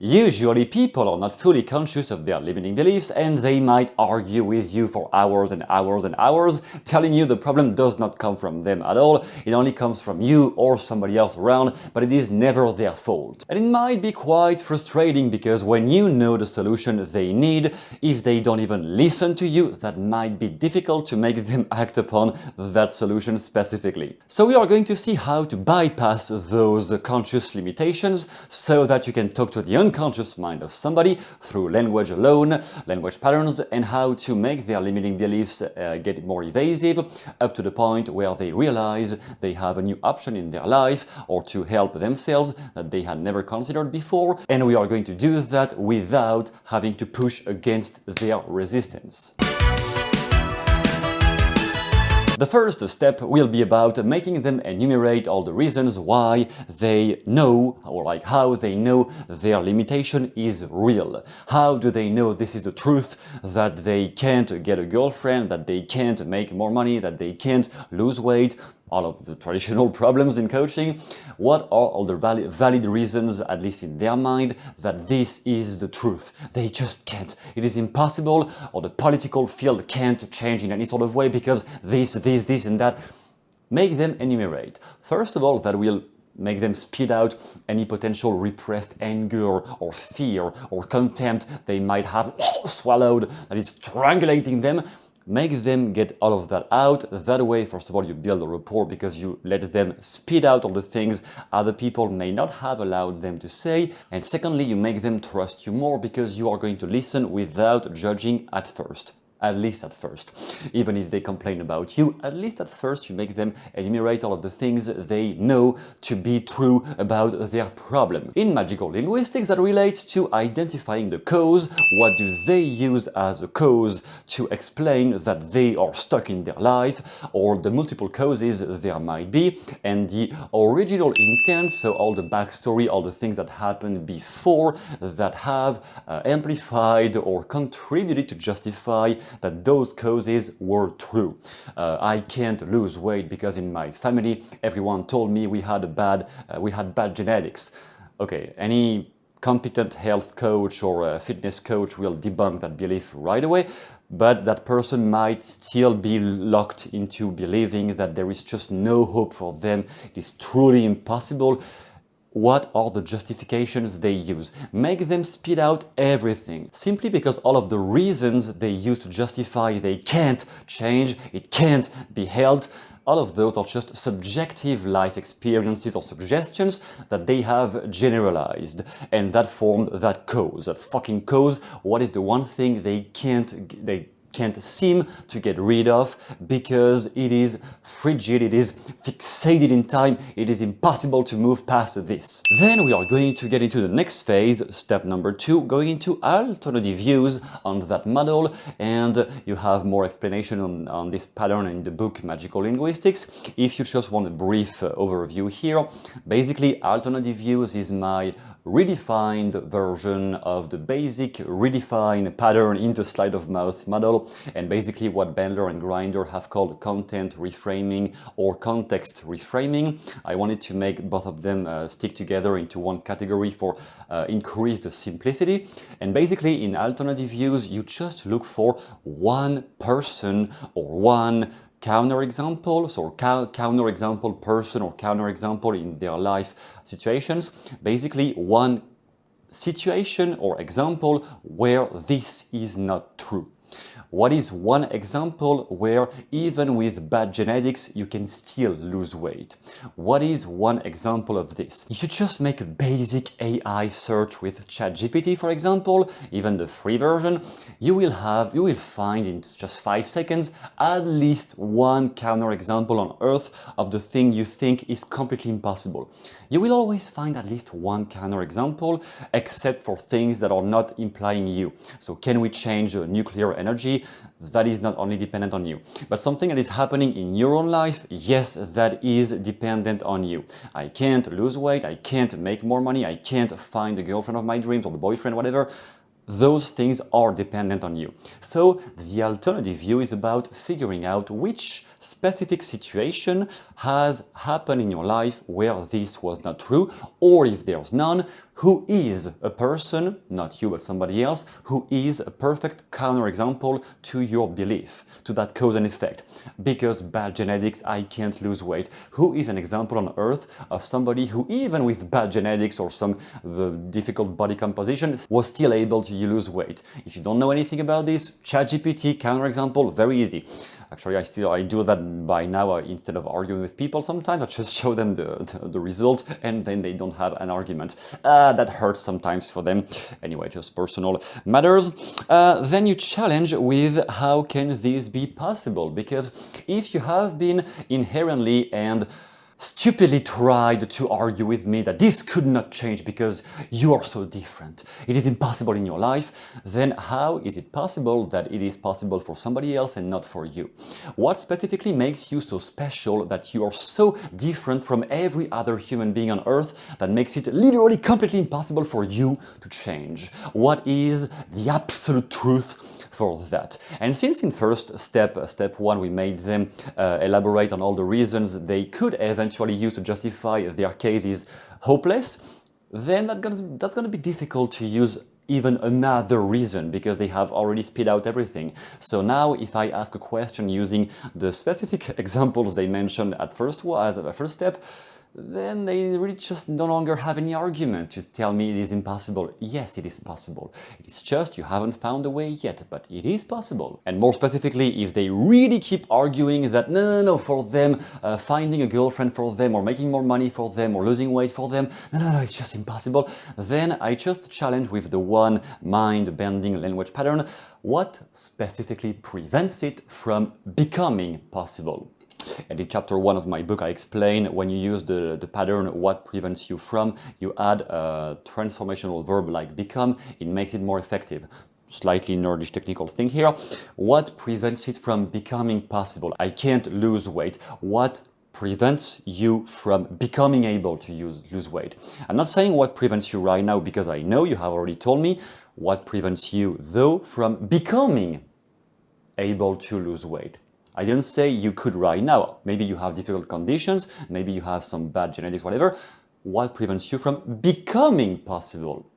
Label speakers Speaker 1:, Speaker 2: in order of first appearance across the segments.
Speaker 1: Usually people are not fully conscious of their limiting beliefs and they might argue with you for hours and hours and hours, telling you the problem does not come from them at all, it only comes from you or somebody else around, but it is never their fault. And it might be quite frustrating because when you know the solution they need, if they don't even listen to you, that might be difficult to make them act upon that solution specifically. So we are going to see how to bypass those conscious limitations so that you can talk to the unconscious mind of somebody through language alone, language patterns, and how to make their limiting beliefs get more evasive up to the point where they realize they have a new option in their life or to help themselves that they had never considered before. And we are going to do that without having to push against their resistance. The first step will be about making them enumerate all the reasons why they know, or like how they know their limitation is real. How do they know this is the truth, that they can't get a girlfriend, that they can't make more money, that they can't lose weight, all of the traditional problems in coaching? What are all the valid reasons, at least in their mind, that this is the truth? They just can't. It is impossible, or the political field can't change in any sort of way because this and that. Make them enumerate. First of all, that will make them spit out any potential repressed anger or fear or contempt they might have swallowed that is strangulating them. Make them get all of that out. That way, first of all, you build a rapport because you let them spit out all the things other people may not have allowed them to say. And secondly, you make them trust you more because you are going to listen without judging at first. At least at first. Even if they complain about you, at least at first you make them enumerate all of the things they know to be true about their problem. In magical linguistics, that relates to identifying the cause. What do they use as a cause to explain that they are stuck in their life, or the multiple causes there might be, and the original intent, so all the backstory, all the things that happened before that have amplified or contributed to justify that those causes were true. I can't lose weight because in my family everyone told me we had bad genetics. Okay, any competent health coach or fitness coach will debunk that belief right away, but that person might still be locked into believing that there is just no hope for them. It is truly impossible. What are the justifications they use? Make them spit out everything. Simply because all of the reasons they use to justify they can't change, it can't be held, all of those are just subjective life experiences or suggestions that they have generalized, and that formed that cause, that fucking cause. What is the one thing they can't seem to get rid of because it is frigid, it is fixated in time, it is impossible to move past this. Then we are going to get into the next phase, step number 2, going into alternative views on that model, and you have more explanation on this pattern in the book Magical Linguistics. If you just want a brief overview here, basically alternative views is my redefined version of the basic redefined pattern into sleight of mouth model, and basically what Bandler and Grinder have called content reframing or context reframing. I wanted to make both of them stick together into one category for increased simplicity. And basically in alternative views you just look for one person or one counterexample, so counterexample person or counterexample in their life situations. Basically one situation or example where this is not true. What is one example where even with bad genetics you can still lose weight? What is one example of this? If you just make a basic AI search with ChatGPT, for example, even the free version, you will find in just 5 seconds at least one counterexample on Earth of the thing you think is completely impossible. You will always find at least one counterexample, except for things that are not implying you. So can we change nuclear energy? That is not only dependent on you, but something that is happening in your own life, yes, that is dependent on you. I can't lose weight, I can't make more money, I can't find the girlfriend of my dreams or the boyfriend, whatever. Those things are dependent on you. So the alternative view is about figuring out which specific situation has happened in your life where this was not true, or if there's none, who is a person, not you but somebody else, who is a perfect counterexample to your belief, to that cause and effect. Because bad genetics, I can't lose weight. Who is an example on earth of somebody who, even with bad genetics or some difficult body composition, was still able to lose weight? If you don't know anything about this, ChatGPT, counterexample, very easy. Actually, I do that by now. Instead of arguing with people sometimes, I just show them the result and then they don't have an argument. That hurts sometimes for them. Anyway, just personal matters. Then you challenge with how can this be possible? Because if you have been inherently and stupidly tried to argue with me that this could not change because you are so different, it is impossible in your life, then how is it possible that it is possible for somebody else and not for you? What specifically makes you so special that you are so different from every other human being on earth that makes it literally completely impossible for you to change? What is the absolute truth for that? And since in first step 1, we made them elaborate on all the reasons they could eventually use to justify their case is hopeless, then that's going to be difficult to use even another reason because they have already spit out everything. So now if I ask a question using the specific examples they mentioned at first step, then they really just no longer have any argument to tell me it is impossible. Yes, it is possible. It's just you haven't found a way yet, but it is possible. And more specifically, if they really keep arguing that no, for them, finding a girlfriend for them, or making more money for them, or losing weight for them, no, it's just impossible, then I just challenge with the one mind-bending language pattern, what specifically prevents it from becoming possible? And in chapter 1 of my book, I explain when you use the pattern, what prevents you from, you add a transformational verb like become, it makes it more effective. Slightly nerdish technical thing here. What prevents it from becoming possible? I can't lose weight. What prevents you from becoming able to lose weight? I'm not saying what prevents you right now because I know you have already told me. What prevents you, though, from becoming able to lose weight? I didn't say you could right now. Maybe you have difficult conditions, maybe you have some bad genetics, whatever. What prevents you from becoming possible?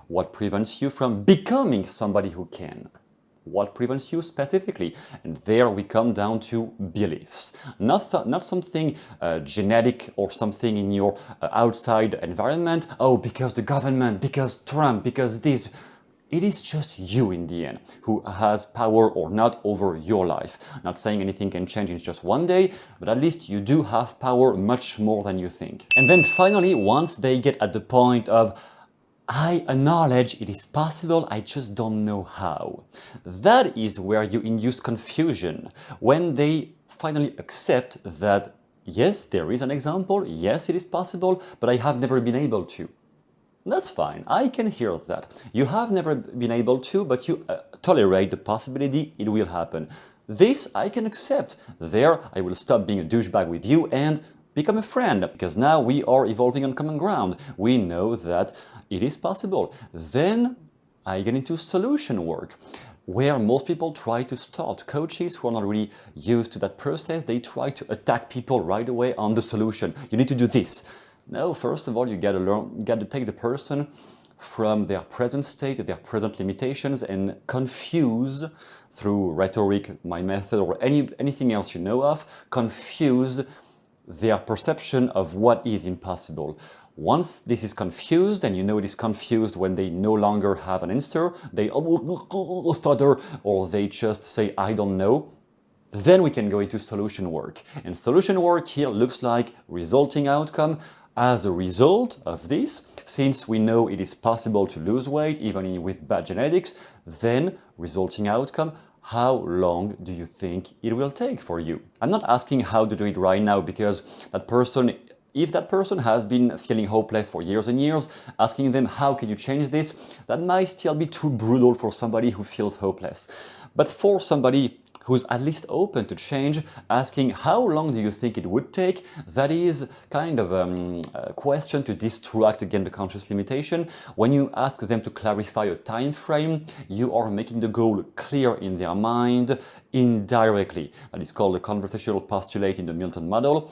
Speaker 1: What prevents you from becoming somebody who can? What prevents you specifically? And there we come down to beliefs. Not something genetic or something in your outside environment. Oh, because the government, because Trump, because this. It is just you in the end who has power or not over your life. Not saying anything can change in just one day, but at least you do have power much more than you think. And then finally, once they get at the point of I acknowledge it is possible, I just don't know how. That is where you induce confusion. When they finally accept that yes, there is an example, yes, it is possible, but I have never been able to. That's fine, I can hear that. You have never been able to, but you tolerate the possibility it will happen. This I can accept. There, I will stop being a douchebag with you and become a friend, because now we are evolving on common ground. We know that it is possible. Then I get into solution work, where most people try to start. Coaches who are not really used to that process, they try to attack people right away on the solution. You need to do this. No, first of all, you got to take the person from their present state, their present limitations, and confuse through rhetoric, my method, or anything else you know of, confuse their perception of what is impossible. Once this is confused, and you know it is confused when they no longer have an answer, they stutter, or they just say, I don't know, then we can go into solution work. And solution work here looks like resulting outcome. As a result of this, since we know it is possible to lose weight even with bad genetics, then resulting outcome, how long do you think it will take for you? I'm not asking how to do it right now, because if that person has been feeling hopeless for years and years, asking them how can you change this, that might still be too brutal for somebody who feels hopeless. But for somebody who's at least open to change, asking how long do you think it would take, that is kind of a question to distract again the conscious limitation. When you ask them to clarify a time frame, you are making the goal clear in their mind indirectly. That is called the conversational postulate in the Milton model,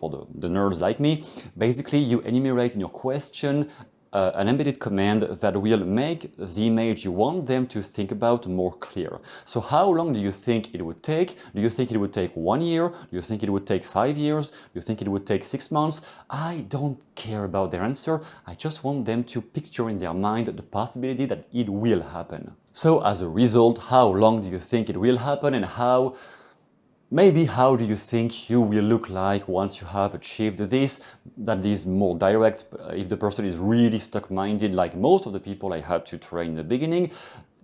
Speaker 1: for the nerds like me. Basically, you enumerate in your question an embedded command that will make the image you want them to think about more clear. So how long do you think it would take? Do you think it would take 1 year? Do you think it would take 5 years? Do you think it would take 6 months? I don't care about their answer. I just want them to picture in their mind the possibility that it will happen. So as a result, how long do you think it will happen, and maybe how do you think you will look like once you have achieved this? That is more direct. If the person is really stuck-minded, like most of the people I had to train in the beginning,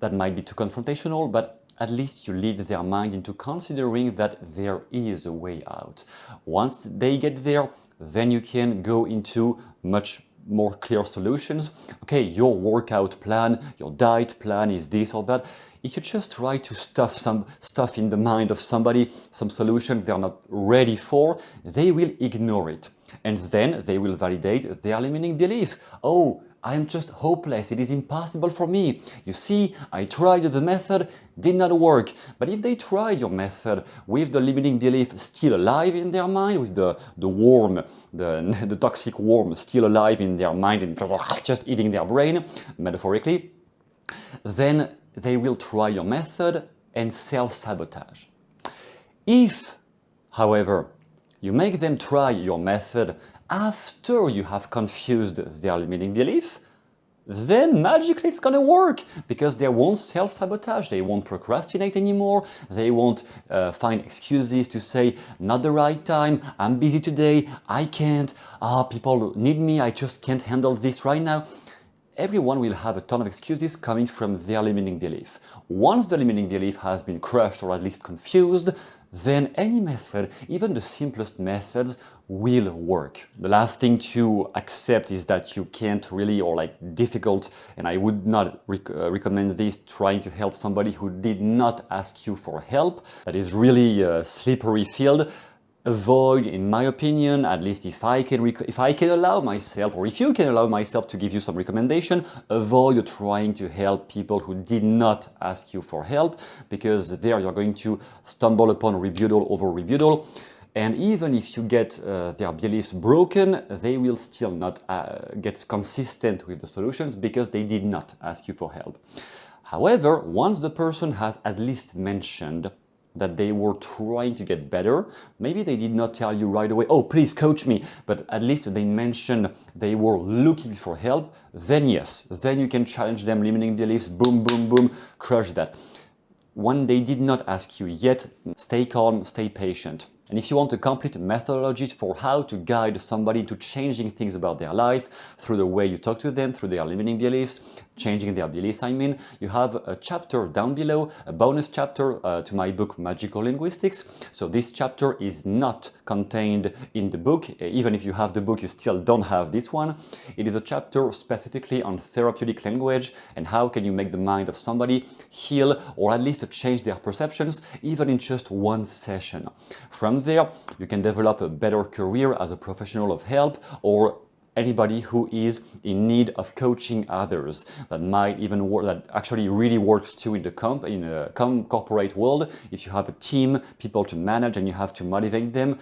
Speaker 1: that might be too confrontational, but at least you lead their mind into considering that there is a way out. Once they get there, then you can go into much more clear solutions. Okay, your workout plan, your diet plan is this or that. If you just try to stuff some stuff in the mind of somebody, some solution they're not ready for, they will ignore it. And then they will validate their limiting belief. Oh, I'm just hopeless, it is impossible for me. You see, I tried the method, did not work. But if they tried your method with the limiting belief still alive in their mind, with the worm, the toxic worm still alive in their mind and just eating their brain, metaphorically, then they will try your method and self-sabotage. If, however, you make them try your method after you have confused their limiting belief, then magically it's gonna work, because they won't self-sabotage, they won't procrastinate anymore, they won't find excuses to say, not the right time, I'm busy today, I can't, people need me, I just can't handle this right now. Everyone will have a ton of excuses coming from their limiting belief. Once the limiting belief has been crushed or at least confused, then any method, even the simplest methods, will work. The last thing to accept is that you can't really, or like difficult, and I would not recommend this, trying to help somebody who did not ask you for help. That is really a slippery field. Avoid, in my opinion, at least if I can allow myself, or if you can allow myself to give you some recommendation, avoid trying to help people who did not ask you for help, because there you're going to stumble upon rebuttal over rebuttal. And even if you get their beliefs broken, they will still not get consistent with the solutions because they did not ask you for help. However, once the person has at least mentioned that they were trying to get better, maybe they did not tell you right away, oh, please coach me, but at least they mentioned they were looking for help, then yes, then you can challenge them, limiting beliefs, boom, boom, boom, crush that. When they did not ask you yet, stay calm, stay patient. And if you want a complete methodology for how to guide somebody into changing things about their life through the way you talk to them, through their limiting beliefs, changing their beliefs, you have a chapter down below, a bonus chapter to my book Magical Linguistics. So this chapter is not contained in the book. Even if you have the book, you still don't have this one. It is a chapter specifically on therapeutic language and how can you make the mind of somebody heal, or at least change their perceptions, even in just one session. From there, you can develop a better career as a professional of help, or anybody who is in need of coaching others. That might even work, that actually really works too in the corporate world. If you have a team, people to manage, and you have to motivate them,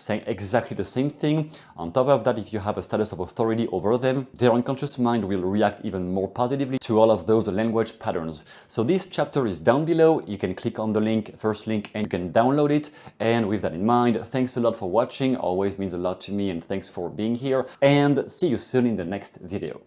Speaker 1: exactly the same thing. On top of that, if you have a status of authority over them, their unconscious mind will react even more positively to all of those language patterns. So this chapter is down below. You can click on the link, first link, and you can download it. And with that in mind, thanks a lot for watching. Always means a lot to me, and thanks for being here. And see you soon in the next video.